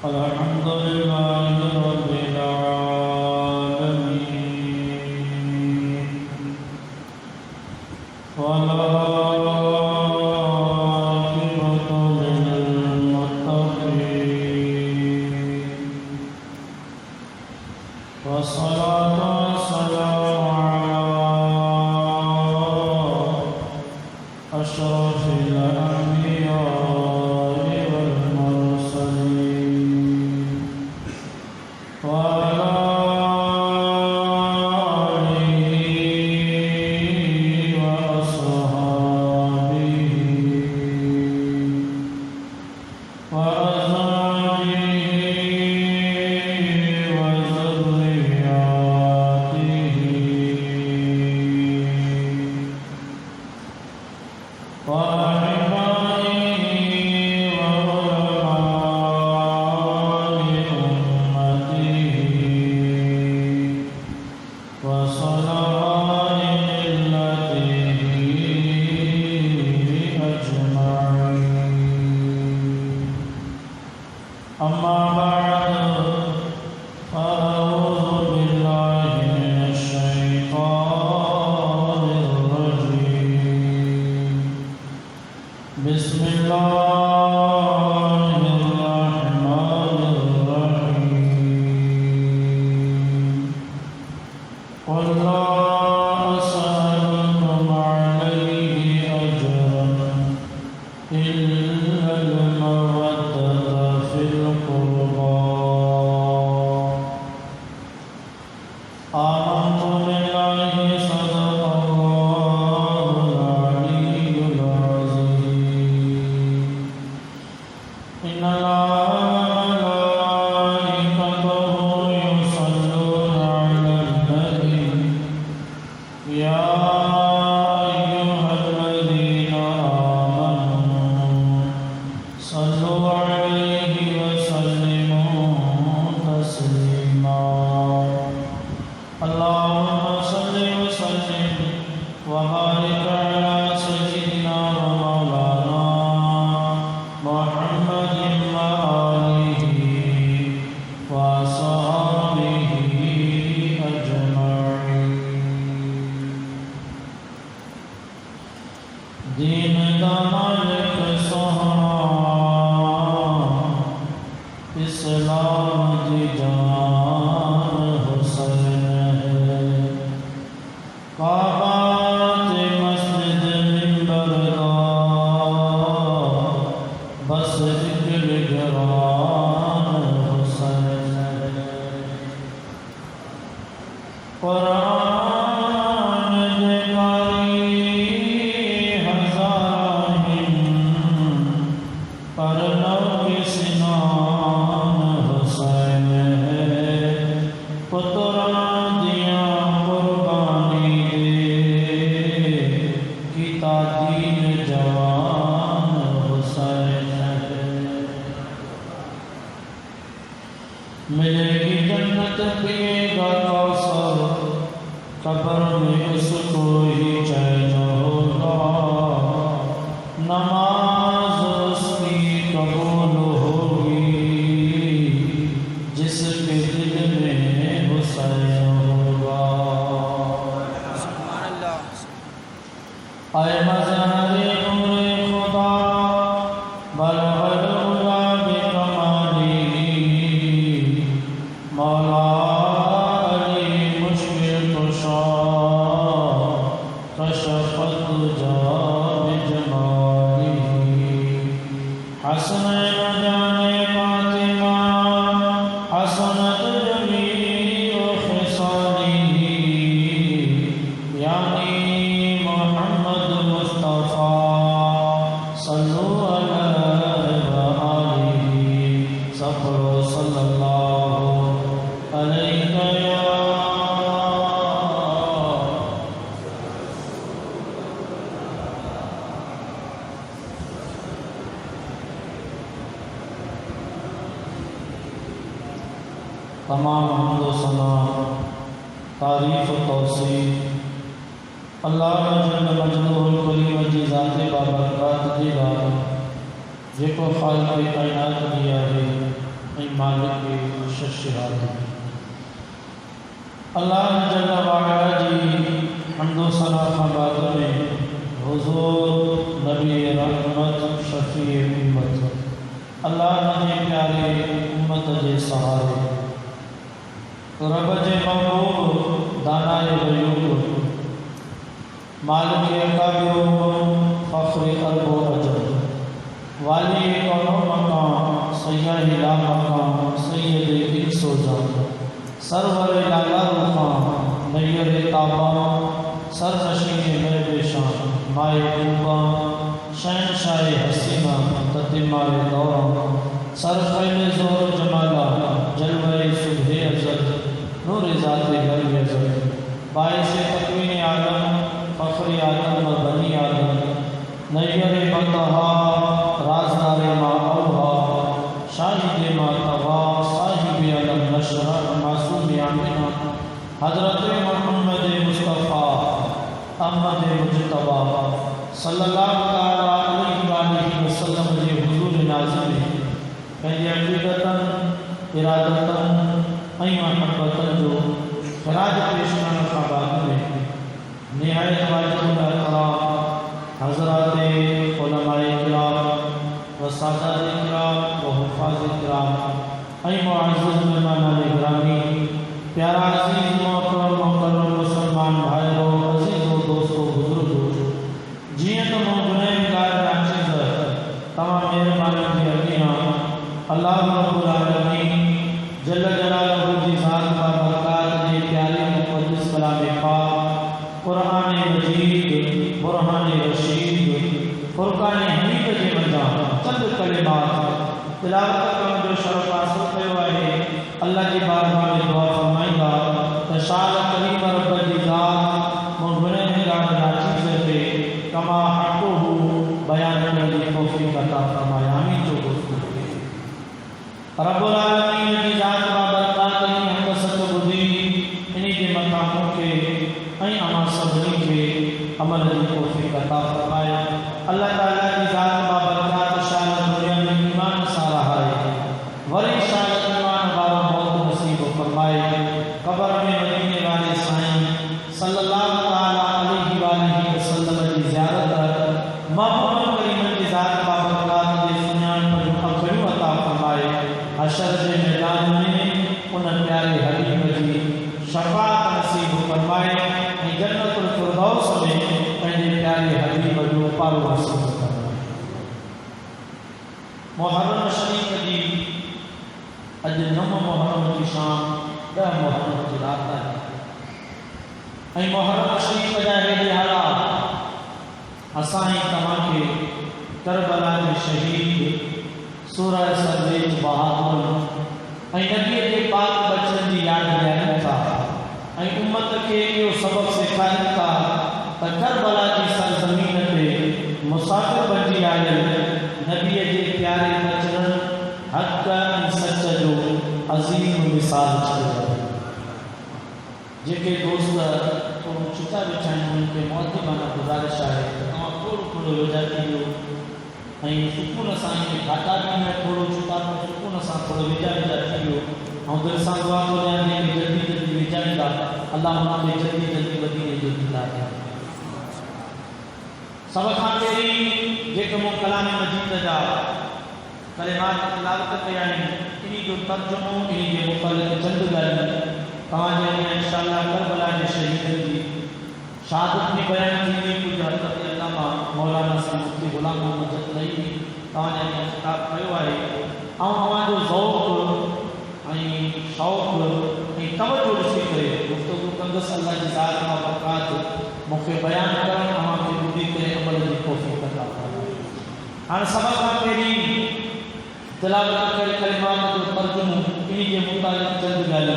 الحمد لله رب العالمين والعاقبة للمتقين والصلاة والسلام على أشرف الأنبياء والمرسلين وعلى آله وأصحابه وأزواجه وذرياته وأحبائه وعلماء أمته وصلاة ملته أجمعين. أما بعد فأعوذ بالله من الشيطان الرجيم. بسم الله الرحمن الرحيم. قل لا أسألكم عليه أجرا إلا المودة في القربى. آمنت بالله صدق الله العلي العظيم. إن الله وملائكته يصلون على النبي يا أيها الذين آمنوا صلوا عليه وسلموا تسليما. اللهم صل وسلم وبارك على سيدنا ومولانا محمد وآله وصحبه أجمعين. دین دا مالک سبحان اسلام دی جان حسین ہے. کعبہ تے مسجد منبر دا بس ایک نگران حسین ہے. قرآن دے قاری ہزار پر نو سنان حسین ہے. پتراں دیاں قربانی دے کیتا دین جوان حسین ہے. ملے گی جنت پیے گا کوثر قبر میں اس کو ہی چین ہوگا. نماز اس کی قبول ہوگی جس کے دل میں حسین ہوگا. اے مظہر نور خدا بلغ العلا بکمالہ مولا علی مشکل کشا کشف الدجا بجمالہ. حسنین جان فاطمہ حسنت جمیع خصالہ یعنی محمد مصطفیٰ صلو علیہ وآلہ صفر صلی اللہ علیہ یا تمام حمد و ثنا تعریف و توصیف اللہ جل مجدہ الکریم جی ذات بابرکات جی بابا جے کو خالق کائنات دیا ہے ای مالک ششہاد اللہ جل وعلا جی حمد و ثنا خبات میں حضور نبی رحمت شفیع امت اللہ نے پیارے امت جے سہارے رب جے محبوب دانائے غیوب مالک اکابر فخر قلب و عجب والی کونو مقام سیاہ لا مقام سید انس و جان سرور لالا رخان نیر تابا سرنشین میرے بیشان مائے قوبا شہنشاہ حسینہ تتمار دورہ سرخیل زور جمالا جلوہ صبح ازل نور ذات گھر ازل باعث تکوین عالم فخر عالم و بنی عالم نیر بطہا رازدار ما اوہا شاہد ما تغا صاحب علم نشرہ معصوم آمینہ حضرت محمد مصطفیٰ احمد مجتبہ صلی اللہ علیہ وآلہ وسلم جے حضور نازل پہلے عقیدتاً ارادتاً ائیں محبتاً جو خراج پیش کرنے کا بعد میں نہایت واجب الاحترام حضرات علماء کرام و سادات کرام و حفاظ کرام ائیں معزز مہمانان گرامی پیارا عزیز محترم محترم مسلمان بھائیو عزیز و دوستو بزرگو جیئے تو موجودیں گار ناچیز تمام مہربانی کی اگیاں اللہ رب العالمین جل جلالہ کی ذات و برکات نے پیارے مقدس کلام پاک قرآن مجید برہان رشید فرقان حمید کے منجا چند کلمات تلاوت کرنے جو شرف حاصل کیوں ہے اللہ کی بارگاہ میں دعا فرمائیں گا تشال کریم رب کی ذات مغفرے میں گاڑ ناچیز سے کما حقو ہو بیان کرنے کی توفیق عطا فرمائے آمین جو گفتگو رب العالمین کی ذات و برکات کی ہم سچ بدھی انہی کے مقاموں کے ائیں اما صبری کے عمل کی توفیق عطا فرمائے اللہ تعالیٰ کی ذات و برکات شان دنیا میں ایمان سارا ہے ولی شان ایمان بارا موت نصیب فرمائے قبر میں مدینے والے سائیں صلی اللہ علیہ وآلہ وسلم کی زیارت محمد کریم کی ذات و برکات کے سنان پر مقبول عطا فرمائے حشر کے میدان میں ان پیارے حبیب کی شفاعت نصیب فرمائے جنت الفردوس میں اپنے پیارے حبیب جو پالو حاصل فرمائے محرم شریف کی اج 9 محرم کی شام 10 محرم کی رات ہے محرم شریف جا ہے اسائیں تمام کے کربلا کے شہید سورہ سرزیج بہادر نبی کے پاک بچن کی یاد دلائی تھا امت کے یہ سبق سکھائی تھا کربلا کی سرزمین پہ مسافر بنجی آئے نبی کے پیارے بچن حق سچ جو عظیم مثال چھوڑا جے کے دوست تو چتا بچائیں ان کے معتبانہ گزارش ہے اما تھوڑو ہو جاتی ہو سکون سان کے گھاٹا میں تھوڑو چتا سکون سان تھوڑو وجا تھی ہو دل سان دعا کرے کہ جلدی جلدی وجائی دا اللہ ہمیں جلدی جلدی ودینے جو دیتا ہے سبق خان تیری جے کہ مو کلام مجید جا کلمات تلاوت کیا ہیں انہی جو ترجمہ انہی کے مقابلے چند گالی کہاں جائیں انشاءاللہ کربلا کے شہید کی شہادت میں بیان کی کچھ حضرت علامہ مولانا سے مفتی غلام محمد جتلئی کہاں جائیں خطاب کیوں آئے ہمارا جو ذوق شوق توجہ رسی کرے گفتگو کندس اللہ کی ذات و برکات موقع بیان کرن ہمارے بدھی کے عمل کی توفیق عطا فرمائے ہر سبق تیری تلاوت کر کلمات کو ترجمہ انہی کے متعلق چند گالی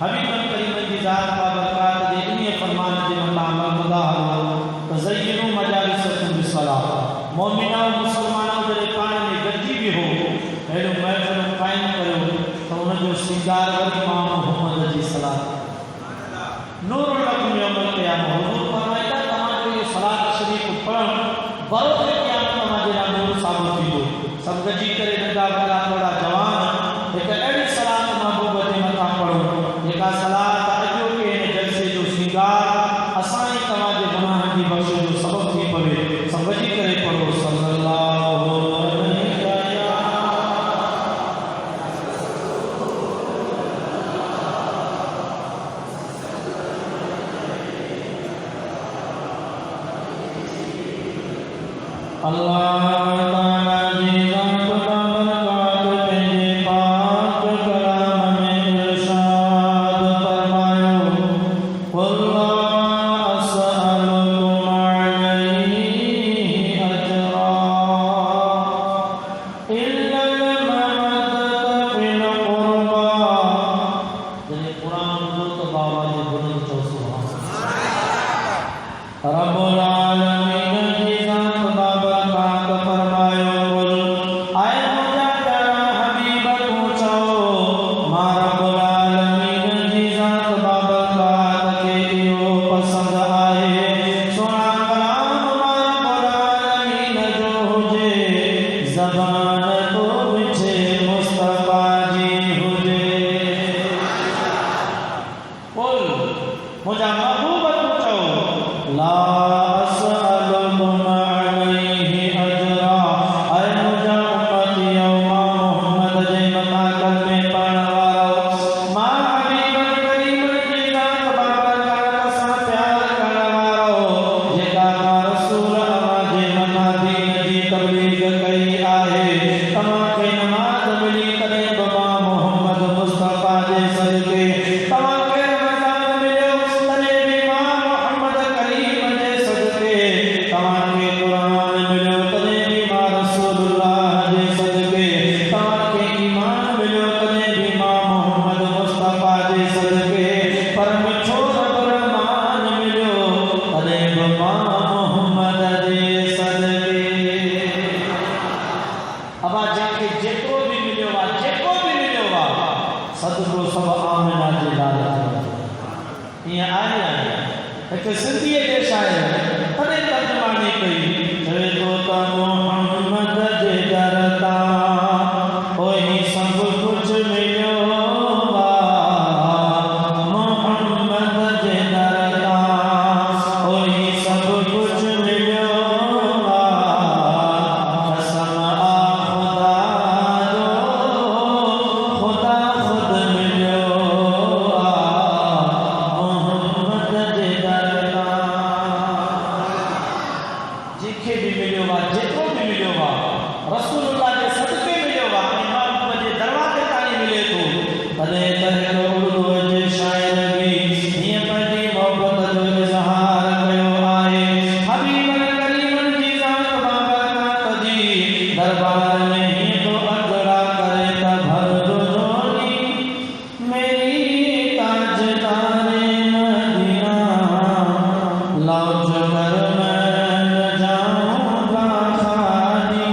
حبیب کریم کی ذات و برکات دے انہی فرمان دے مقام اللہ تزینوا مجالسکم بالصلاۃ مومنہ و مسلمانہ دے پان میں گرجی بھی ہو اہل محفل قائم کرو تو ان جو سنگار امام محمد جی صلاۃ نور لکم یوم القیامہ حضور فرمائے تمام یہ صلاۃ شریف پڑھن برکت قیامت ہمارے نور ثابت تھی سب گجی کرے ننڈا بڑا بڑا جوان ایک زبان تو مجھے مصطفیٰ جی ہوجے قل مجھا محبوب پوچھو لا اسألکم علیہ اجرا اے مجھا امتی یوما محمد جے متا کلمے پڑھن وارو ماں حبیب کریم جی ذات بابرکات سان پیار کرن وارو جيڪا رسول اللہ جے متا دین جی تبلیغ کئی آهي تمام کي نماز ملي تڏهن به ماں محمد مصطفیٰ جي صدقے تمام کي رمضان مليو تڏهن به ماں محمد کریم جي صدقے تمام کي قرآن مليو تڏهن به ماں رسول اللہ جي صدقے تمام کي ایمان مليو تڏهن به ماں محمد مصطفیٰ جي صدقے پر مٺو رب رحمان مليو تڏهن به ماں محمد جي صدقے ابا جنکے جيترو بھی مليو وا جيڪو بھی مليو وا صدقو سب آمنہ جي لالچ یہ آهي ایک سندھی جي شاعر تڏهن ترجمانی کئی چوي تو تا محمد جي در تان وہی سب کچھ مليو وا محمد جي در تان وہی سب کچھ مليو وا قسم خدا جو خدا خود مليو وا محمد جي در تان جيڪي بھی مليو وا جيترو بھی مليو وا رسول اللہ جي صدقے مليو وا امام محمد جي دروازے تائیں ملے تو تڏهن تحت اردو جي شاعر بھی هيئن پنهنجي محبت جو اظهار ڪيو آهي حبيب کریم جي ذات بابرکات جي دربار میں ہی تو اگڑا کرے تا بھر دو جھولی میری تاجدار مدینہ لوٹ کر میں نہ جاؤں گا خالی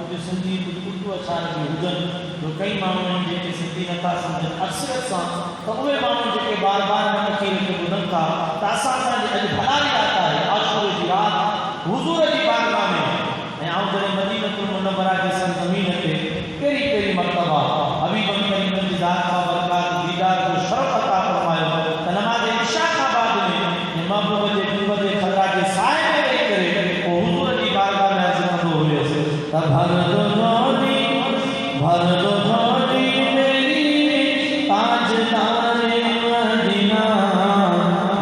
جو سندھی اردو اشعار بھی ہوجن جو کئی ماण्هو جيڪي سندھی نٿا سمجھن اکثريت سان تو اهي ماण्هو جيڪي بار بار تقرير کي ٻڌن ٿا ته اسان سان اڄ ڀلاري رات آهي عاشور جي رات حضور جي بارگاہ ۾ ۽ آؤں جڏهن مدینہ المنورہ جي سرزمين تي پهرين پهرين مرتبہ حبيب کریم جي ذات بابرکات دیدار جو شرف عطا فرمايو ته نماز عشاء کان بعد ۾ محبوب جي گنبد خضرا جي سائے ۾ ويही ڪري او حضور جي بارگاہ ۾ عرض ڪندو هويس ته بھر دو جھولی میری تاجدار مدینہ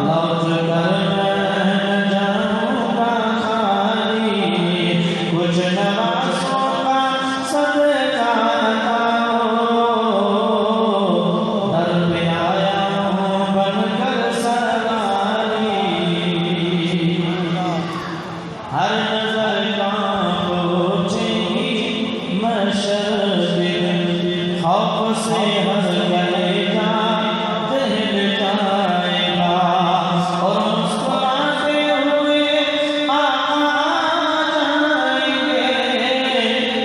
لوٹ کر میں نہ جاؤں گا خالی کچھ نوازوں کا صدقہ عطا ہو در پہ آیا ہوں بن کر سواری ہر نظر کانپ اٹھے گی مشرق خوف سے ہر گلے جا دہل جائے گا اور مسکراتے ہوئے آقا جائیں گے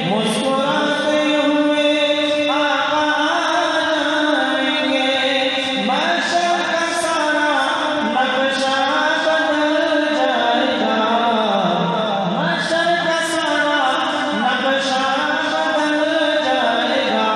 مسکراتے ہوئے آقا جائیں گے محشر کا سارا نقشہ بدل جائے گا محشر کا سارا نقشہ بدل جائے گا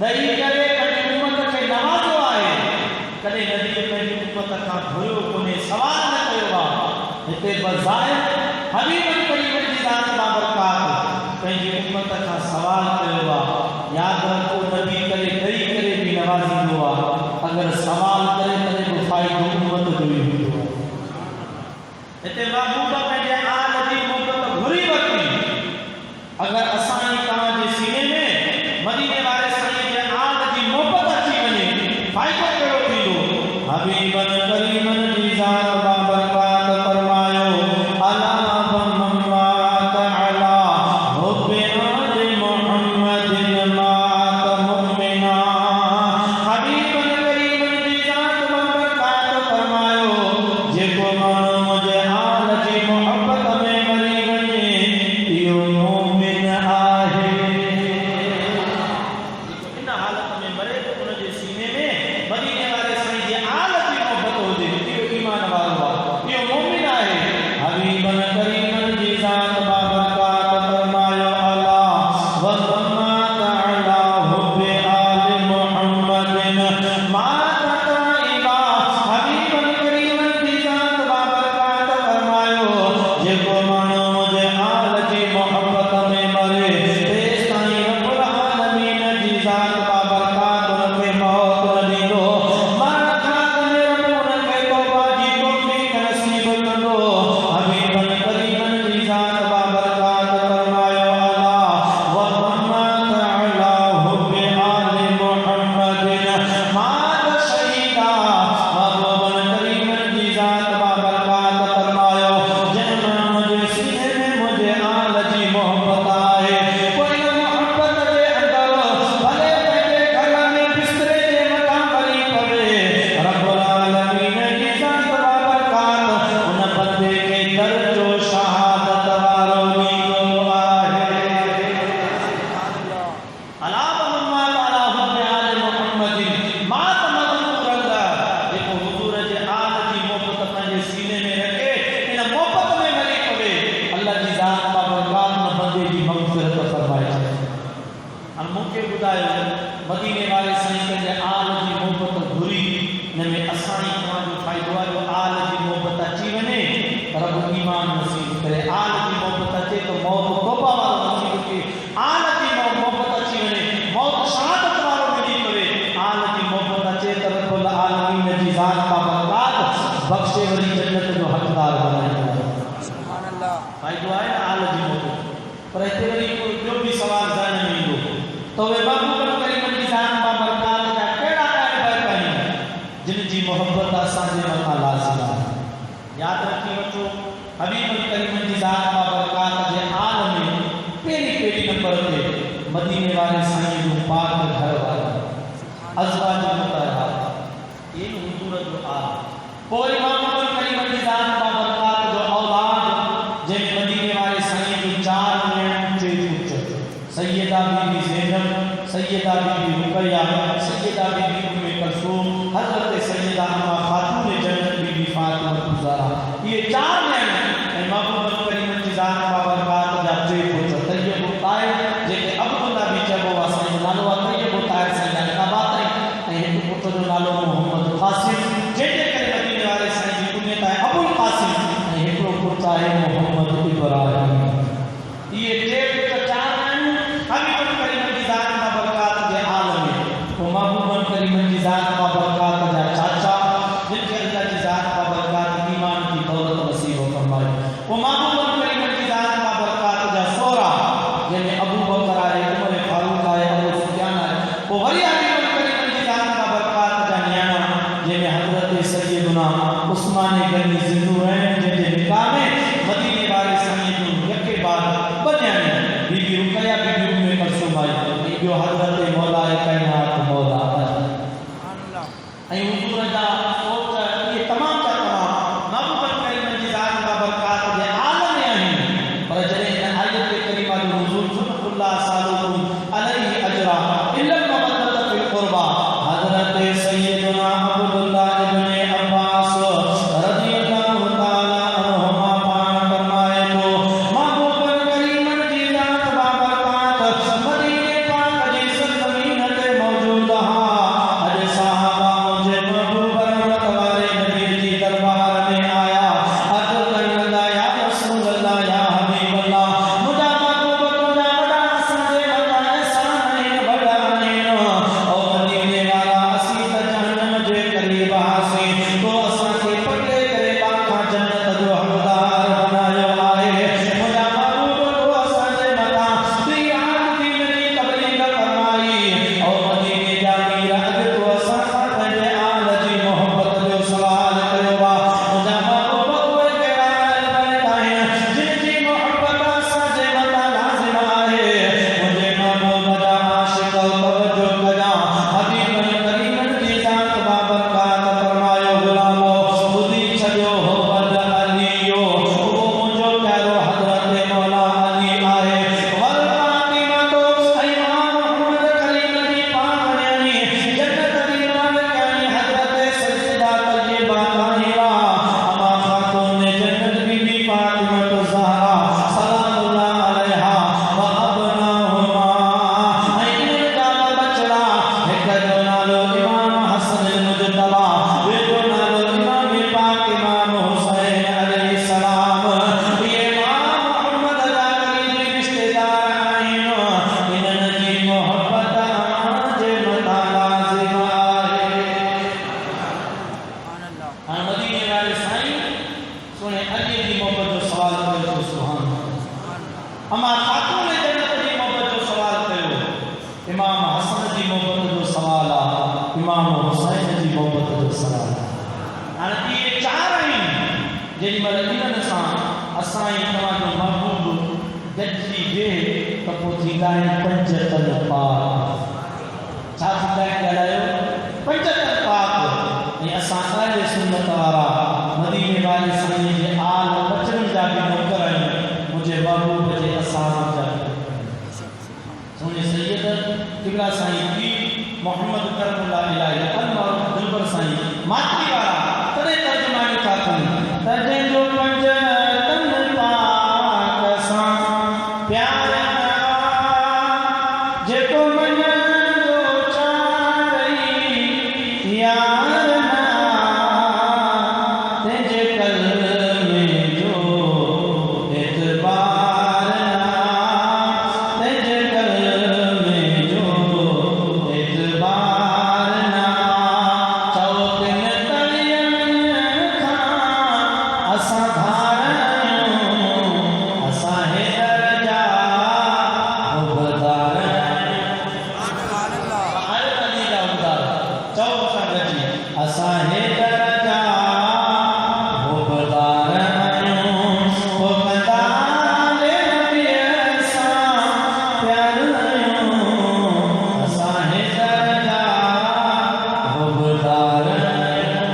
ॾेई करे पंहिंजी उम्मत खे नवाज़ो आहे, कॾहिं नबी पंहिंजी उम्मत खां घुरियो कोन्हे, सवाल न कयो आहे। हिते बज़ाहिर हबीब करीम जी ज़ात बाबरकात पंहिंजी उम्मत खां सवाल कयो आहे। यादि रखो, नबी करे ॾेई करे बि नवाज़ींदो आहे, अगरि सवाल करे करे बि फ़ाइदो उम्मत जो ई हूंदो आहे। हिते महबूब पंहिंजे आल जी मोहबत घुरी वरिती। अगरि असां जी तव्हांजे सीने में मदीने वारे साईं जे आल जी मोहबत अची वञे, फ़ाइदो कहिड़ो थींदो? हबीबन करीमन जी ज़ात बाबरकात फरमायो, अला बम्मात अला हुब्बे आल मुहम्मदिन मात मुमिना। हबीबन करीमन जी ज़ात बाबरकात फरमायो, जेको माण्हू मुंहिंजे आल जी मोहबत में मरी वञे, इहो मोमिन आहे। इन हालत में मरे तो उनजे सीने में मदीने वारे साईं जे आल जी मोहबत हुजे, इहो ईमान वारो आहे, इहो मोमिन आहे। हबीबन करीमन जी ज़ात बाबरकात फरमायो, अला वम्मात अला हुब्बे आल मुहम्मदिन मात ताइबा। हबीबन करीमन जी ज़ात बाबरकात फरमायो, जेको माण्हू मुंहिंजे आल जी मोहबत में मरे, तेसि ताईं रब्बुल आलमीन जी ज़ात बाबरकात उनखे मौत न ॾींदो। मरण खां अॻु रब उनखे तौबा जी तौफ़ीक़ नसीब कंदो। हबीबन करीमन जी ज़ात बाबरकात फरमायो, अला वम्मात अला हुब्बे आल मुहम्मदिन मात शहीदा। महबूबन करीमन जी ज़ात बाबरकात फरमायो, जंहिं माण्हूअ जे सीने में मुंहिंजे आल जी मोहबत आहे, कोई मोहबत जे अंदरि भले पंहिंजे घर में बिस्तरे जे मथां मरी पवे, रब्बुल आलमीन जी ज़ात बाबरकात उन बंदे खे दर्जो शहादत वारो ॾींदो आहे। अला मुहम्मद अला हुब्बे आल मुहम्मदिन मात मग़फ़ूरन। जेको हुजूर जे आल जी मोहबत पंहिंजे सीने में रखे, इन मोहबत में मरी पवे, अल्लाह जी ज़ात बाबरकात उन बंदे जी मग़फ़िरत फरमाए छॾे। हाणे मूंखे ॿुधायो, मदीने वारे साईं पंहिंजे आल जी मोहबत घुरी, हिन में असां ई तव्हांजो फ़ाइदो आहे जो आल जी मोहबत अची वञे, रब ईमान नसीब करे। आल जी मोहबत अचे तो मौत तौबा वारो नसीब थिए, आल जी मोहबत अची वञे, मौत शहादत वारो मिली पवे। आल जी मोहबत अचे त रब्बुल आलमीन जी ज़ात बाबरकात बख़्शे वरी जन्नत जो हक़दार बनाईंदो आहे। सुभान अल्लाह, फ़ाइदो आहे न आल जी मोहबत। पर हिते वरी ॿियो बि सुवाल ज़हन में ईंदो, त उहे महबूब करीमन जी ज़ात बाबरकात जा कहिड़ा अहबाब आहिनि जिन जी मोहबत असांजे मथां लाज़िम आहे? यादि रखी वठो, हबीब करीमन जी ज़ात बाबरकात जे आल में पहिरीं नंबर ते मदीने वारे साईं जो पाक घर वारा अज़वाज मुतहरात, ये हुजूर जो आल। पोइ महबूब करीमन जी ज़ात बाबरकात जो औलाद, जंहिं मदीने वारे साईं जो 4 चे पुट, सैयदा बीबी ज़ैनब, सैयदा बीबी रुक़ैया, सैयदा बीबी उम्मे कुलसूम, हज़रत सैयदा अम्मा खातून जन्नत बीबी फातिमा ज़हरा। ये 4 आहिनि। ऐं महबूब करीमन जी ज़ात बाबरकात जा 3 पुट, तैयब ताहिर, जेके अब्दुल्ला बि चइबो आहे, साईं जो नालो आहे तैयब ताहिर, साईं जा नकाबात आहिनि। ऐं हिकु पुट जो नालो मोहम्मद क़ासिम, जंहिंजे करे मदीने वारे साईं जी कुनियत आहे अबुल क़ासिम। ऐं हिकिड़ो पुट आहे मोहम्मद इब्राहिम। इहे 3 पुट 4 आहिनि हबीब करीमन जी ज़ात बाबरकात जे आल में। पोइ महबूब करीमन जी ज़ात बाबरकात जा चाचा, जिनखे अल्लाह जी ज़ात बाबरकात ईमान की दौलत नसीब फरमाए। पोइ महबूब करीमन जी ज़ात बाबरकात जा सोहरा, जंहिंमें अबू बकर आहे, उमर फारूक आहे, अबू सुफियान आहे। पोइ वरी हबीब करीमन जी ज़ात बाबरकात जा न्याणा, जंहिंमें हज़रत सैयदुना उस्मान गनी ज़िंदू आहिनि, जंहिंजे निकाह में मदीने वारे साईं जो यके बाद 2 न्याणी, बीबी रुक़ैया, बीबी उम्मे कुलसूम आई, ऐं ॿियो हज़रत मौला काइनात मौला अली। ऐं हुजूर जा सोच इहे तमामु जा तमामु महबूब करीमन जी ज़ात बाबरकात जे आल में आहिनि। पर जॾहिं हिन आयत करीमा जो नुज़ूल सुन्नतुल्लाह सालुकुम अलैहि अजरा इल्ल मवद्दत फिल क़ुरबा, हज़रत सैयदुना अब्दुल्लाह इब्न अब्बास रज़ियल्लाहु ताला अन्हुमा पान फरमाए तो, महबूब करीमन जी ज़ात बाबरकात मदीने पाक जी सरज़मीन ते इमाम हुसैन जी मोहब्बत जो सलाम हाणे इहे चार आहिनि जेॾीमहिल इन्हनि सां असां ई तव्हांजो महबूब गॾिजी वेह त पोइ थींदा आहिनि पंज तन पाक छा थींदा आहिनि ॻाल्हायो पंज तन पाक ऐं असां अहले सुन्नत वारा मदीने वाले साईं जे आल बचड़नि जा बि नौकर आहियूं मुंहिंजे महबूब जे असाब जा सोने सैयद किबला साईं की मोहम्मद करमुल्लाह इलाही अनवर दिलबर साईं मातरी वाला तॾहिं तर्जुमानी था कनि तॾहिं जो पंज तन पाक सां प्यार जेको मञंदो चारई यार ना तंहिंजे कल्मे जो एतबार ना तंहिंजे कल्मे जो एतबार ना चओ तिन तड़ियनि खां असां धार आहियूं असां हैदर जा उबदार असां हैदर जा उबदार आहियूं ओ कंदाले नबीअ सां प्यार आहियूं असां हैदर जा उबदार आहियूं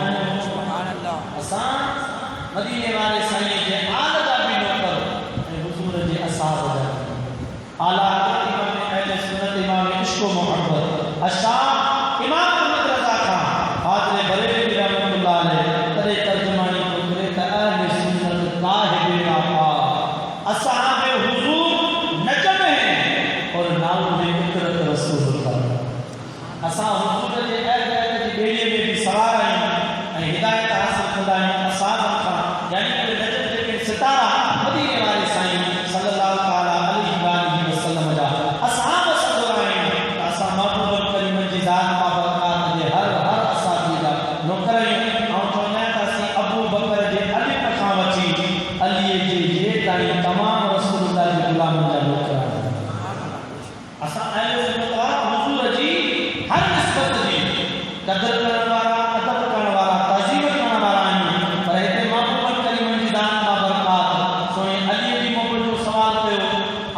असां मदीने वाले साईं जे आल जा बि नौकर ऐं हुजूर जे असाब जा आला इमाम अहले सुन्नत इमाम इश्क व मोहब्बत अशाब इमाम अहमद रज़ा खान हाज़िर बरेलवी रहमतुल्लाह अलैह तॾहिं तर्जुमानी को करे त अहले सुन्नत काहिबे आका असहाबे हुजूर नजम हैं और नाम में इतरत रसूलुल्लाह असां हुजूर जे अहद बैत जी बेड़ीअ में बि सवार आहियूं ऐं हिदायत हासिल कंदा आहियूं असाब खां यानी उहे नजम जेके सितारा मदीने वाले साईं सल्लल्लाहु तआला अलैहि वसल्लम जा असाब सदर आहियूं असां महबूब करीम जी ज़ात बाबरकात जे हर असाबी जा नौकर आहियूं ऐं चवंदा आहिनि त असीं अबू बकर जे अलिफ खां वठी अलीअ जे ये ताईं तमामु रसूलुल्लाह जे ग़ुलामनि जा नौकर आहियूं असां अहले सुन्नत वारा हुजूर जी हर निस्बत जी क़दर करण वारा अदब करण वारा तज़ीम करण वारा आहियूं पर हिते महबूब करीम जी ज़ात बाबरकात सोने अलीअ जी मोहब्बत जो सवाल कयो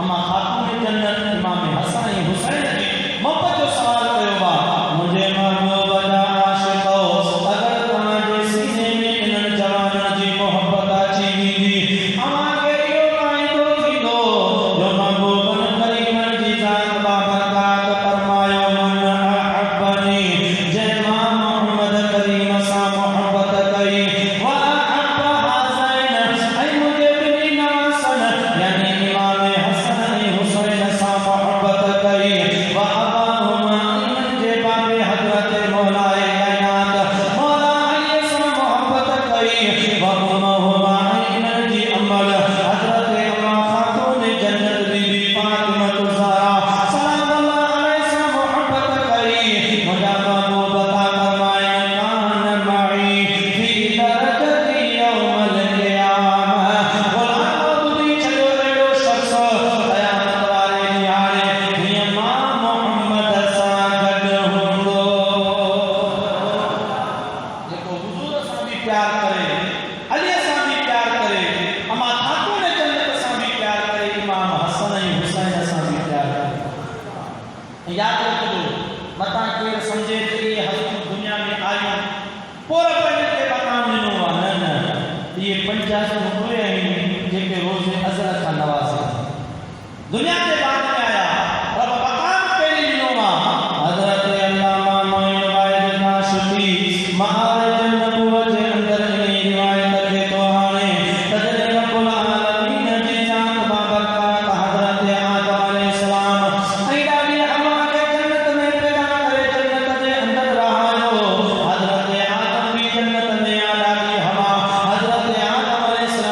अमा खातून जन्नत इमाम हसन ऐं हुसैन जी मोहब्बत जो सवाल कयो बा मुंहिंजे महबूब जा आशिक़ो अगरि तव्हांजे सीने में इन्हनि जवाननि जी मोहब्बत अची वेंदी अव्हांखे इहो फ़ाइदो थींदो जो महबूबनि करीमनि जी ज़ात बाबरकात फरमायो मन अहब्बनी जंहिं मां मोहम्मद करीम सां मोहब्बत कई व अहब्ब हाज़ैन ऐं मुंहिंजे ॿिन्ही नवासनि यानी इमाम हसन ऐं हुसैन सां मोहब्बत कई व अबाहुमा इन्हनि जे बाबे हज़रत मौलाए कायनात मौला अलीअ सां मोहब्बत कई व उम्महुमा इन्हनि जी अमल हज़रत अम्मा खातून जन्नत बीबी फातिमा ज़हरा सल्लल्लाहु अलैहि सां मोहब्बत कई मुंहिंजा महबूब था फरमाइनि कान मई फी दरजती यौमल क़ियामह ग़ुलाम ॿुधी छॾियो अहिड़ो शख़्स क़यामत वारे ॾींहुं हीअं मां मोहम्मद सां गॾु हूंदो जेको हुजूर सां बि प्यार करे अलीअ सां बि प्यार करे अमा खातून जन्नत सां बि प्यार करे इमाम हसन ऐं हुसैन सां बि प्यार करे यादि रखिजो मतां केरु सम्झे त इहे हज़रत दुनिया में आयूं पोइ पंहिंजे खे मक़ाम ॾिनो आहे न इहे पंज हज़रत उहे आहिनि जेके रोज़ अज़ल खां नवाज़े दुनिया जे बाद में आया रब मक़ाम पहिरीं ॾिनो आहे हज़रत अल्लामा मोइन वाहिद काशिफ़ी महारज नबूवत जे अंदरि इन रिवायत खे थो हाणे तॾहिं रब्बुल आलमीन जी ज़ात बाबरकात हज़रत आदम अलैहिस्सलाम ऐं ॾाढी हवा खे जन्नत में पैदा करे जन्नत जे अंदरि रहायो हज़रत आदम बि जन्नत में ॾाढी हवा हज़रत आदम अलैहिस्सलाम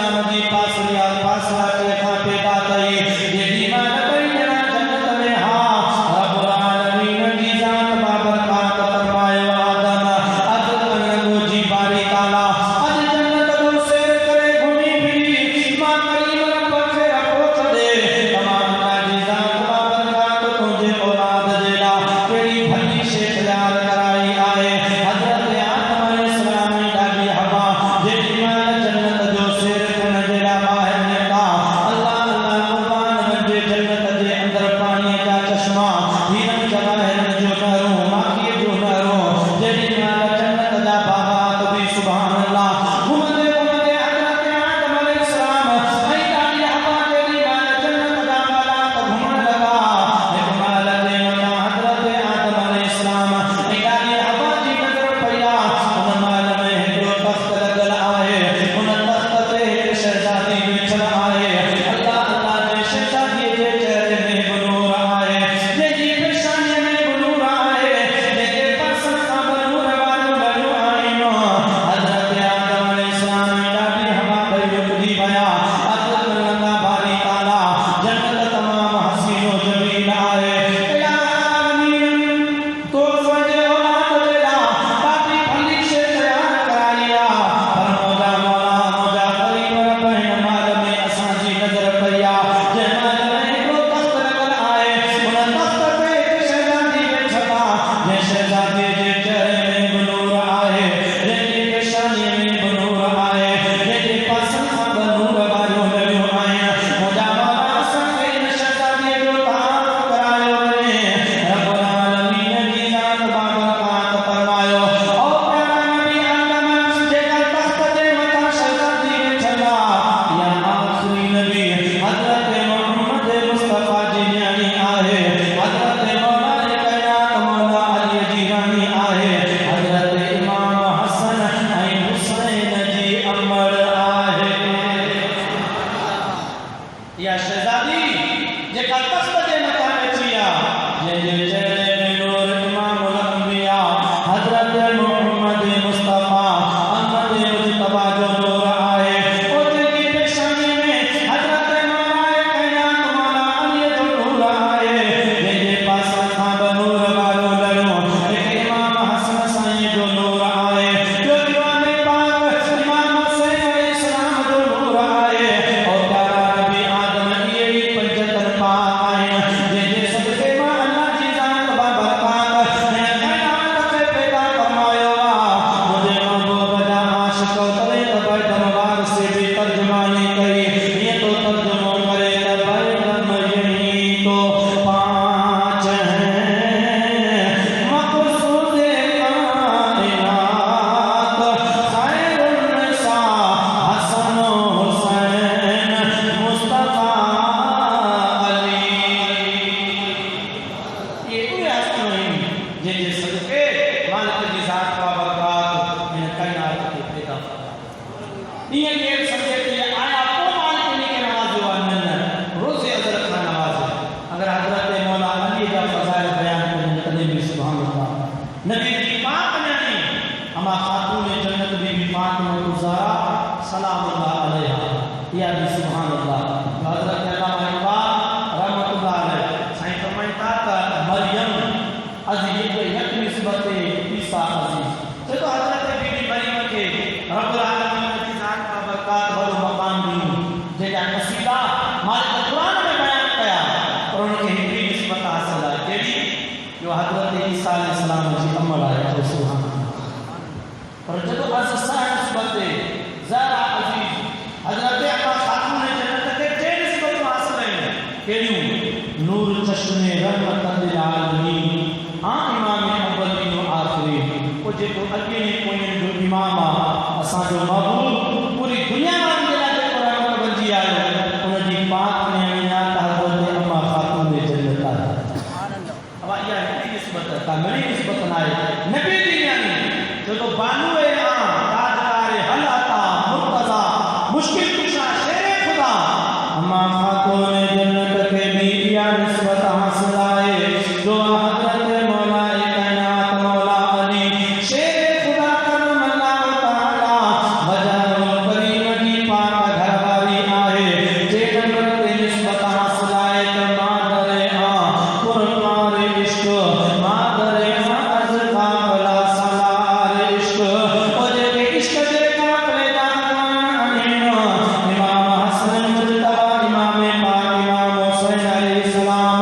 जंहिंजे चहिरे में नूर इमामुल अंबिया हज़रत मोहम्मद मुस्तफ़ा अहमद मुजतबा जो नूर आहे। ओ जंहिंजी पेशानी में हज़रत मौलाए कायनात मौला अली जो नूर आहे। जंहिंजे पासे खां बि नूर वारो लड़ो हिकु इमाम हसन साईं जो नूर आहे। जो दीवाने पाक इमाम हुसैन अलैहिस्सलाम जो नूर आहे। और प्यारा नबी आदम इहे ई पंज तरफ़ा आहिनि जंहिंजे सदके मां अल्लाह जी ज़ात बाबरकात हिन काइनात खे पैदा फरमायो आहे। मुंहिंजे महबूब जा आशिक़ तरे त बैदमवार से भी तर्जुमानी कई हीअं तो तर्जुमो करे त बैदम यही तो पांच हैं मक़सूद कायनात खैरुन्निसा हसन हुसैन मुस्तफ़ा अली। ये उहे हस्तियूं आहिनि जंहिंजे सदके मालिक जी ज़ात बाबरकात हिन काइनात खे पैदा फरमायो। ईअं केरु सम्झे थी आया पोइ मालिक इन खे नवाज़ियो आहे? न न, रोज़े अज़ल खां नवाज़ियो। अगर हज़रत मौला अली जा फ़ज़ाइल बयान कनि तॾहिं बि सुभान अल्लाह। नबी जी पाक न्याणी अमा ख़ातून जन्नत बीबी फ़ातिमा ज़हरा सलाम अल्लाह अलैहा इहा बि सुभान अल्लाह। हज़रत अल्लामा इक़बाल रहमतुल्लाह अलैह साईं फरमाइनि था त मरियम अज़ीज़ यक निस्बत ईसा अज़ीज़ चए थो हज़रत बीबी मरियम खे रब्बुल आलमीन जी ज़ात बाबरकात वॾो मक़ाम ॾिनो। जेका क़सीदा मालिक क़ुरान में बयान कया पर उनखे हिकिड़ी निस्बत हासिल आहे। कहिड़ी? जो हज़रत ईसा अलैहिस्सलाम जी अमल आहे। तो सुभान अल्लाह। पर जॾहिं अज़सा निस्बत ज़हरा अज़ीज़ हज़रत अम्मा ख़ातून जन्नत खे टे निस्बतूं हासिल आहिनि। कहिड़ियूं? नूर चश्मे रहमतन लिल आलमीन इमाम अव्वलीन व आख़िरीन। वो जेको अॻे ने पोयनि जो इमाम आहे असांजो महबूब पूरी दुनिया वारनि जे लाइ जेको रहमत बणिजी आयो उनजी पाक न्याणी आहे त हज़रत अम्मा ख़ातून जन्नत आहे। अब इहा हिकिड़ी निस्बत का मिड़ी निस्बत न आहे। नबी जी न्याणी जो तो बानुए ताजदारे हलाता मुर्तज़ा मुश्किल कुशा शेरे खुदा अम्मा ख़ातून जन्नत खे भी इहा निस्बत हासिल आहे। जो हज़रत मौलाए कायनात मौला अली शेरे खुदा करम अल्लाह ताला वजह करीम जी पाक घरवारी आहे। जे नंबर ते निस्बत हासिल आहे त मादरे पुरकार इश्क मादरे अज़का भला सलार इश्क। ओ जेके इश्क जे काफ़िले जा आहिनि इमाम हसन मुजतबा इमाम पाक इमाम हुसैन अलैहिस्सलाम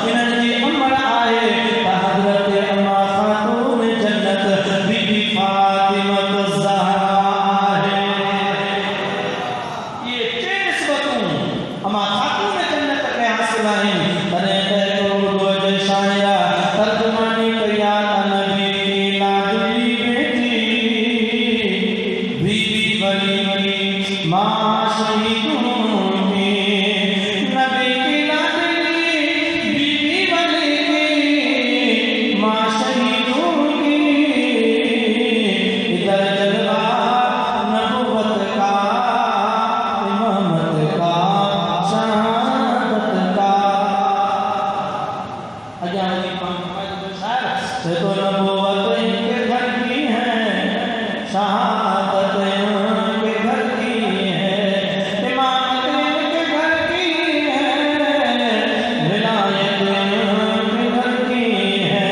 इन्हनि जी अमल आहे त हज़रत अम्मा ख़ातून जन्नत बीबी फ़ातिमा ज़हरा आहे। ये टे निस्बतूं अम्मा ख़ातून जन्नत खे हासिल आहिनि। तॾहिं त हिकिड़ो जे शाइरा तर्जुमानी कई आहे त नबी की लाडली बेटी बीबी वली मां शहीदूंगी। नबी की लाडली बीबी वली मां शहीदूंगी। इधर जलवा नबुवत का इमामत का शहादत का। अजा अली पाक जो शायर से तो नबुवत इनके घर की है शहादत इनके घर की है इमामत इनके घर की है विलायत इनके घर की है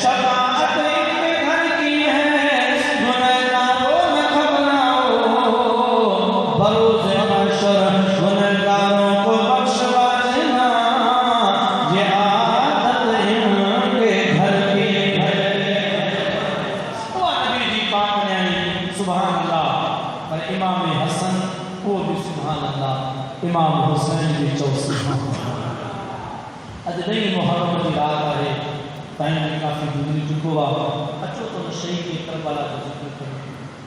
शफाअत इनके घर की है। गुनहगारों न घबराओ बरोज़ महशर गुनहगारों को बख्शवा देना। ये आदत इनके घर की है। वो नबी जी पाक न्याणी सुभान अल्लाह। पर इमाम हसन वो भी सुभान अल्लाह। इमाम हुसैन जी चओ सुभान अल्लाह। अॼु ॾहीं मुहर्रम जी राति आहे। टाइम भी काफ़ी गुज़री चुको आहे। अचो तो शहीद करबला जो ज़िक्र करियो।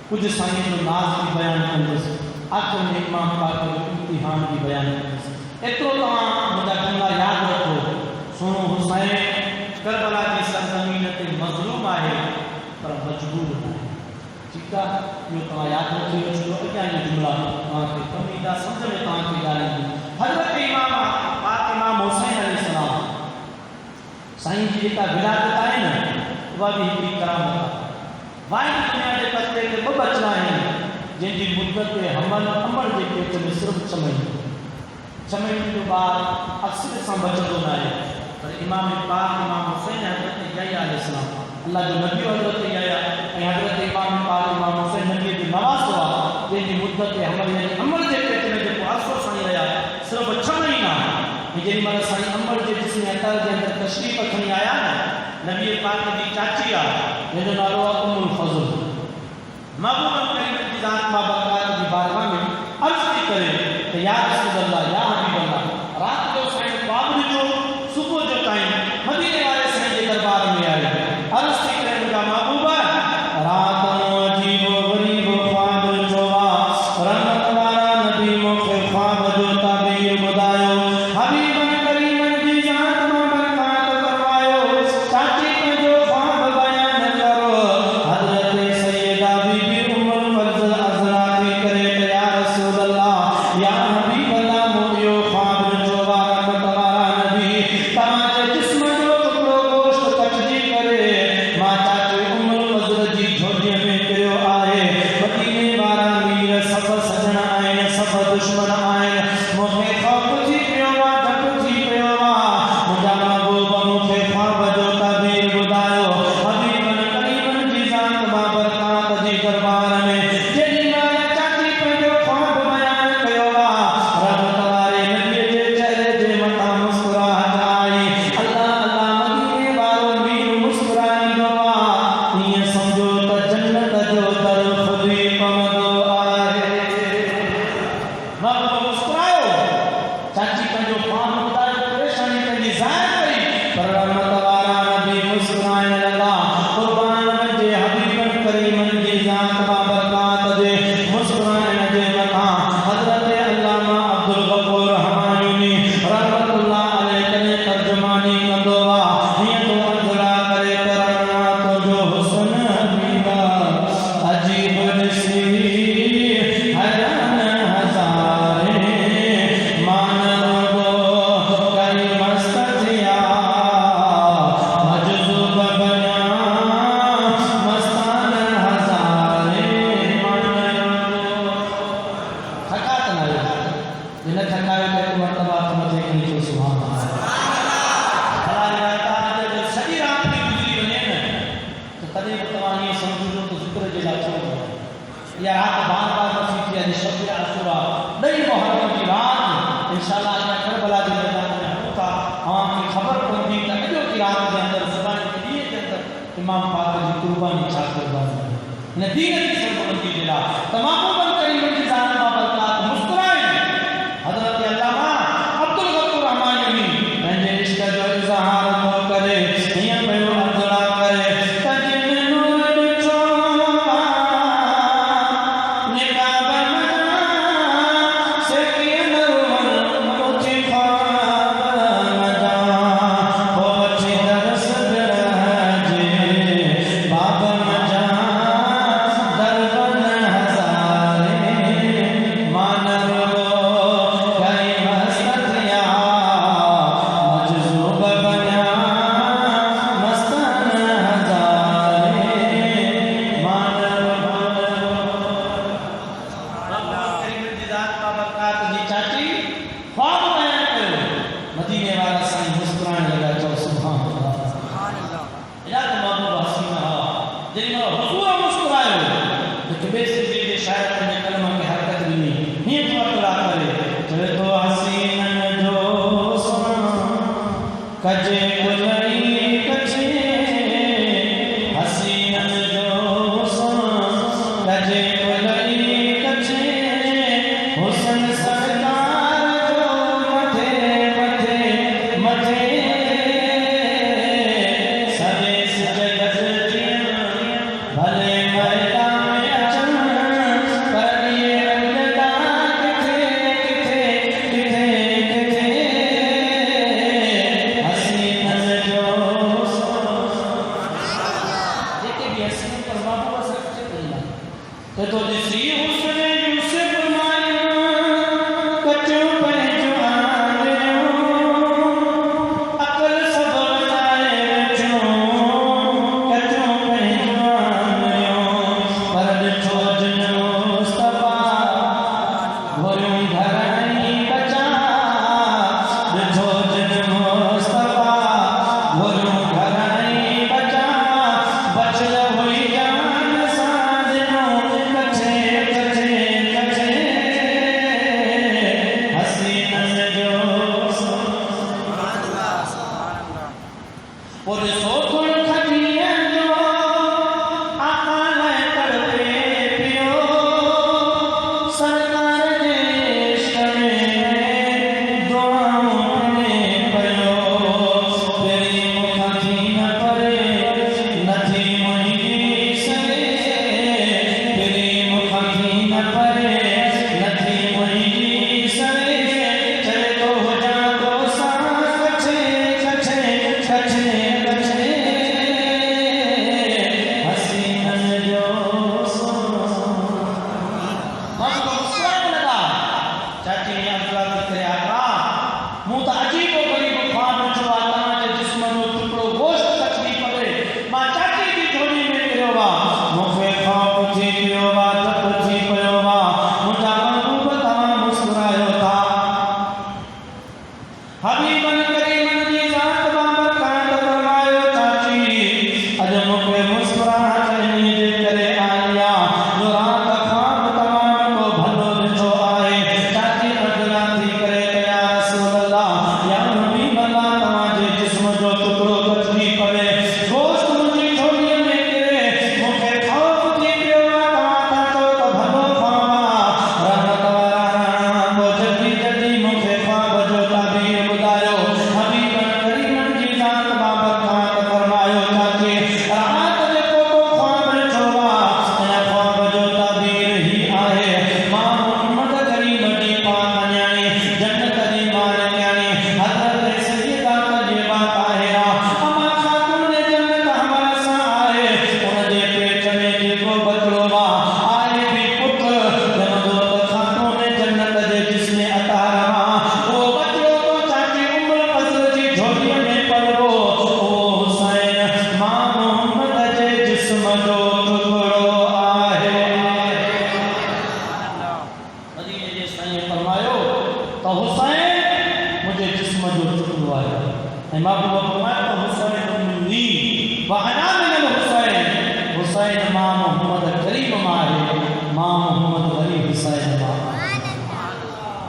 कुझु साईं जो नाज़ भी बयान कंदुसि। आख़िर में इमाम पाक जो इम्तिहान भी बयान कंदुसि। एतिरो तव्हां मुंहिंजा जुमिला यादि रखो। सुनो हुसैन करबला जी सरज़मीन ते मज़लूम आहे पर मजबूर न आहे। ठीकु आहे? इहो तव्हां यादि रखी वठो। अॻियां इहे जुमिला तव्हांखे कमु ईंदा, सम्झ में तव्हांखे ॻाल्हाईंदी। हज़रत इमाम पाक इमाम हुसैन अलैहिस्सलाम साईं जी जेका विलादत आहे न उहा बि हिकिड़ी करामत आहे। वाहिद दुनिया जे पते ते ॿ बचड़ा आहिनि जंहिंजी मुद्दत ते अमल जे पेट में सिर्फ़ु 6 महीने जो ॿार अक्सर सां बचंदो न आहे, पर इमाम पाक इमाम हुसैन हज़रत यहया अलैहिस्सलाम अल्लाह जो नबी हज़रत यहया ऐं हज़रत इमाम पाक इमाम हुसैन नबी जो नवाज़ो आहे जंहिंजी मुद्दत ते अमल जे पेट में जेको आसो साईं रहिया सिर्फ़ु 6 महीना। जेॾी महिल साईं अमल जे जिस्म अतर जे अंदरि तशरीफ़ खणी आया न नबी पाक जी चाची आहे जंहिंजो नालो आहे उम्मुल फज़ल। महबूब करीम जी ज़ात बाबरकात जी बारगाह में अर्ज़ थी करे त या रसूल अल्लाह या हबीब अल्लाह, रात जो साईं ख्वाब ॾिठो, सुबुह जो टाइम मदीने वारे साईं जे दरबार में आयो। अर्ज़ थी करे मुंहिंजा महबूबा रात जो अजीब गरीब ख्वाब ॾिठो आहे, रहमत वारा नबी मूंखे ख्वाब जो ताबीर ॿुधायो। हबीब करीम जी ज़ात बाबरकात करवायो, चाची पंहिंजो ख्वाब बयान करो। हज़रत सैयदा बीबी उम्मुल फज़ल अज़रा थी करे या रसूल अल्लाह या हबीब अल्लाह मूं ख्वाब ॾिठो आहे, रहमत वारा नबी तव्हांजे जिस्म जो टुकड़ो गोश्त कटजी करे मां चाची उम्मुल फज़ल जी झोलीअ में किरियो आहे। मदीने वारा मीर सभु सजण आहिनि, सभु दुश्मन आहिनि, मूंखे ख़ौफ़ थी पियो आहे, डप थी पियो आहे। मुंहिंजा महबूब मूंखे ख्वाब जो ताबीर ॿुधायो। हबीबन करीमन जी ज़ात बाबरकात जी दरबार में जेॾी महिल चाची पंहिंजो ख्वाब बयान कयो आहे, रहमत वारे नबीअ जे चेहरे जे मथां मुस्कुराहट आई। अल्लाह अल्लाह मदीने वारो मीर मुस्कुराईंदो आहे, ईअं सम्झो त जन्नत जो दर खुली पवंदो आहे। महबूब मुस्कुरायो, चाची पंहिंजो ख्वाब ॿुधायो, परेशानी पंहिंजी ज़ाहिर कई, पर रहमत वारा नबी मुस्कुराइण लॻा। क़ुर्बान जे हबीबन करीमन जी ज़ात बाबरकात जे मुस्कुराइण जे मथां हज़रत अल्लामा अब्दुल गफूर हमायूनी रहमतुल्लाह अलैह कॾहिं तर्जुमानी कंदो आहे, हीअं तो अंधड़ा करे करणा तुंहिंजो हुस्न हबीबा अजीब ॾिसी हैरान हज़ारे मान रुगो कई मस्त थिया मजज़ूब बनिया मस्तान हज़ारे मान रुगो। थकात न आहे, हिन थकावे ते हिकु मरतबा त मथे खणी अचो सुभाणे सॼी राति बि गुज़री वञे न त तॾहिं बि तव्हां ईअं सम्झो त ज़िक्र जे लाइ छो कयो। इहा राति बार बार नथी थी अॼु शब आशूरा ॾही मुहर्रम जी राति इंशाअल्लाह असां करबला जे मैदान में हलूं था। तव्हांखे ख़बर पवंदी त अॼोकी राति जे अंदरि ज़बान जे ॾींहं जे अंदरि इमाम पाक जी कुर्बानी छा कुर्बानी आहे हिन दीन जी सरबलंदी जे लाइ। तमामु करीम जी ज़ात बाबरकात मुस्कुराए। हज़रत अल्लामा अब्दुल गफूर हमायूनी पंहिंजे इश्क जो इज़हार थो करे, हीअं पियो अंधड़ा करे त जिन नूर ॾिठो निकाब मना से कीअं न रुअण उथी ख्वाब मजा हो वठी दरस बिरहजे बाब मजा दरबन हज़ारे मान रुगो कई मस्त थिया मजज़ूब बनिया मस्तान हज़ारे मान रुगो। करीम जी ज़ात बाबरकात जी चाची ख्वाब बयान कयो, मदीने वारा साईं मुस्कुराइण लॻा, चओ सुभान अल्लाह। एॾा त महबूब हसीन हा, जेॾी महिल हुज़ूर मुस्कुरायो हिकु ॿिए सिंधी जे शाइर पंहिंजे कलम खे हरकत ॾिनी, हीअं थो अतड़ा करे चवे थो हसीनन जो सोना कजे कुलई कजे हसीनन जो सोना कजे कुलई कजे हुसन सरकार जो मथे मथे मथे सदेस जगत जिया भले मैदान में अचन पर اور سوتن کھٹیاں جو آقا لے تڑپے پیو سرکار دے عشق میں دعاؤں نے پیو تیری مکھا تھی نہ پرے نہ تھی مہیری سرے تیری مکھا تھی نہ پرے نہ تھی مہیری سرے چلے تو ہو جا تو سان کچھے کچھے کچھے کچھے حسینن جو آپ کو مسکرانے لگا چاچی نے افلا تکرے آقا منہ تا عجیب و غریب خواب میں جو آتا ہے جسم میں ٹکڑو گوشت تکلیف پڑے ماں چاچی کی جھولی میں پیو وا مفے خواب تھی پیو وا تپ تھی پیو وا مجھا محبوب تمام مسکرایو تھا حبیبن کریمن جی ذات بابرکات فرمایو چاچی اج مکھے مسکراہٹ نہیں دے کرے آیا جو رات خواب تمام کو بھلو ڈٹھو آئے چاچی اجلا تھی کرے یا رسول اللہ یا حبیب اللہ تماجے جسم جو ٹکڑو کچلی پڑے گوشت مجھے جھولی میں گرے مکھے خوف تھی پیو تماتا تو بھلو خوابا رحمت والا کو جدی جدی مکھے خواب جو تعبیر بدایو حبیبن کریمن جی ذات بابرکات فرمایو چاچی رات دے کو خواب چھوا اے خواب جو تعبیر ہی آئے ماں محمد کریم جی پاک نیانے جنت دی مال نیانے حضرت سیدہ طیبہ طاہرہ اما خاتون نے جنت ہمارا سا آئے ان دے پیٹ میں جے کو بچڑو وا آئے بھی پٹ جمدوت خاتون نے جنت دے جس نے عطا رہا وہ بچڑو تو چاچی ام الفضل جی جھولی میں پڑو او حسین ماں محمد جے جسم جو ٹکڑو آئے مدینے جے سائیں فرمایو تو حسین مجھے جسم جو ٹکڑو آئے اے محبوب فرمایا تو حسین منی وانا من الحسین حسین ماں محمد کریم مارے ماں محمد غریب حسین ماں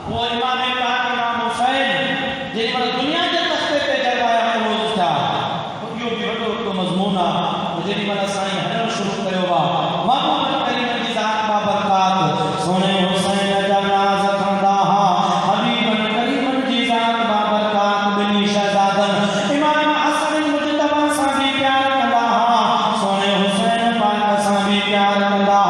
وہ امام پاک امام حسین جن پر دنیا کے تختے پہ جگایا موجود تھا یہ بھی وڈو کو مضمون ہے جن پر سائیں ہر شروع کرو وا محمد کریم کی ذات بابرکات سونے حسین جناز کھندا حبیبن کریم کی ذات بابرکات بنی شہزادن امام حسن مجتبی سا بھی پیار کھندا سونے حسین پاک سا بھی پیار کھندا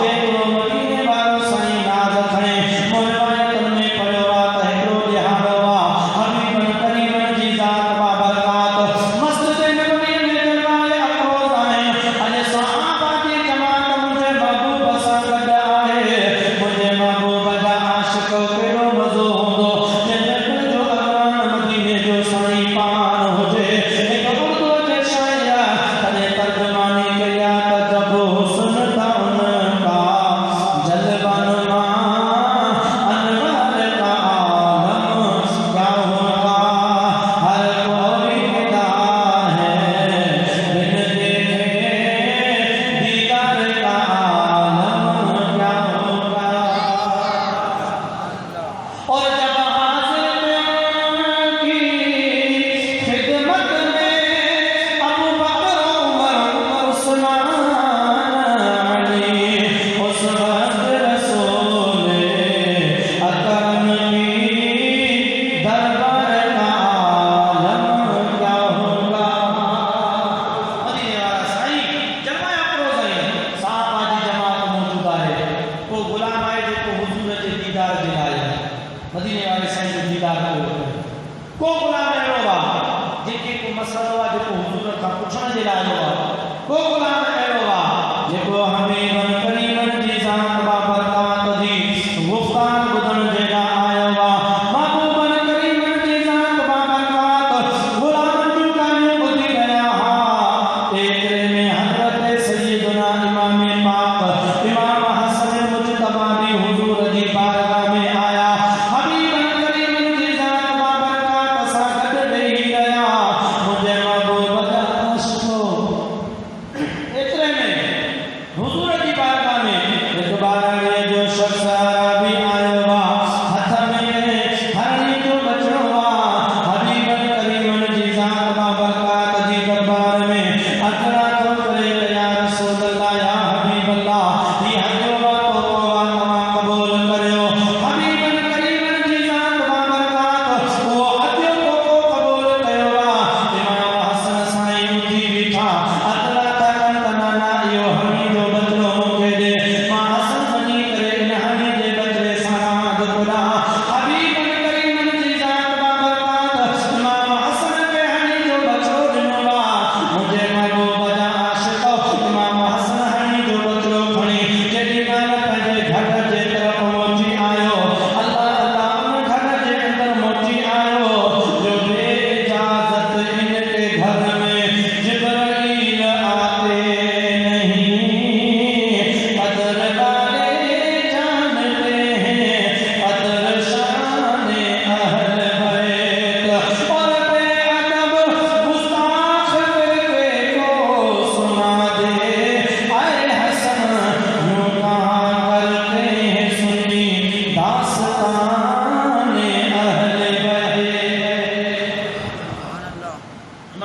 ایک رو مدینے والو سائیں ناز کھڑے روایت میں پڑھو وا تہرو دہاڑو وا حبیبن کریم جی ذات بابرکات مسجد نبوی میں جلوائے افروز آئے اجے صحابہ کی جماعت مجھے محبوب سا گڈ آئے مجھے محبوب جا عاشق کیڑو مزو ہوندو جنت جو اگوان مدینے جو سائیں پان ہوجے ایک اردو جے شاعر تنے ترجمانی کیا تجب حسن تھا ان کا جلوان ماں انوار کا عالم کیا ہوگا ہر کوئی فدا ہے بن دیکھے دیدار کا عالم کیا ہوگا اور جب حاضر میں کی خدمت میں ابو بکر عمر عثمان علی اس وقت رسول اکرم کی دربار کا عالم کیا ہوگا مدینے والا سائیں جمع افروز ہے صحابہ دی جماعت موجود ہے کو غلام آئے جو کو حضور کے دیدار دلائے مدینے والے سائیں جو دیدار کو غلام ہے ہوا جن کی کو مسئلہ ہوا جو کو حضور کا پوچھنا دلائے ہوا کو غلام ہے ہوا جو کو حبیبن کریمن جی ذات بابرکات دی گفتار بدن جیڑا آیا ہوا محبوبن کریمن جی ذات بابرکات غلام جو کانیوں بدی گیا ایک میں حضرت سیدنا امام پاک امام حسن مجتبی بھی حضور دی بارگاہ میں آیا حبیبن کریمن جی ذات بابرکات سا گڈ نہیں گیا مجھے محبوب کا عشق ایک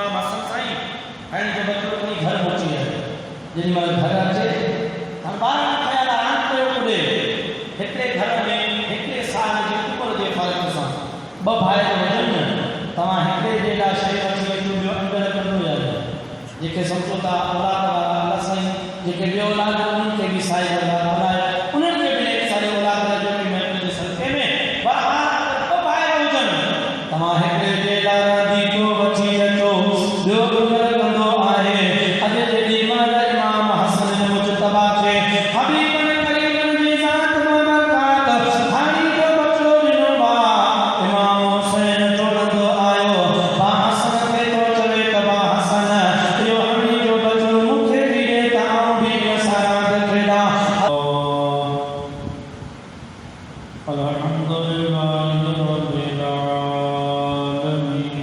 इमाम हसन साईं हाणे जो बच्चो कोई घर पहुची है जॾहिं महिल घर अचे हम ॿारनि ख्याल रांदि कयो पुॾे हिकिड़े घर में हिकिड़े साल जी उमिरि जे फ़र्क़ सां ॿ भाइर हुजनि तव्हां हिकिड़े जे लाइ शइ वठी अचो ॿियो अंदरि कंदो या जेके सम्झो था औलाद वारा अलाह साईं जेके ॿियो औलाद उन्हनि खे बि साईं औलाद बनाए उन्हनि खे बि सारी औलाद जो बि महफ़िल जे सदक़े में बहरहाल ॿ भाइर हुजनि तव्हां हिकिड़े जे लाइ रांदीको वठी अचो ॿियो अंदरि कंदो आहे अॼु जे ॾींहुं महिल इमाम हसन मुजतबा खे हबीब करीम जी ज़ात मुबारक हाणी जो बचो ॾिनो आहे इमाम हुसैन चोड़ंदो आयो बा हसन खे तो चवे त बा हसन इहो हाणी जो बचो मूंखे बि ॾे त आउं बि सां रांदि खेॾां अल्हम्दुलिल्लाह रब्बिल आलमीन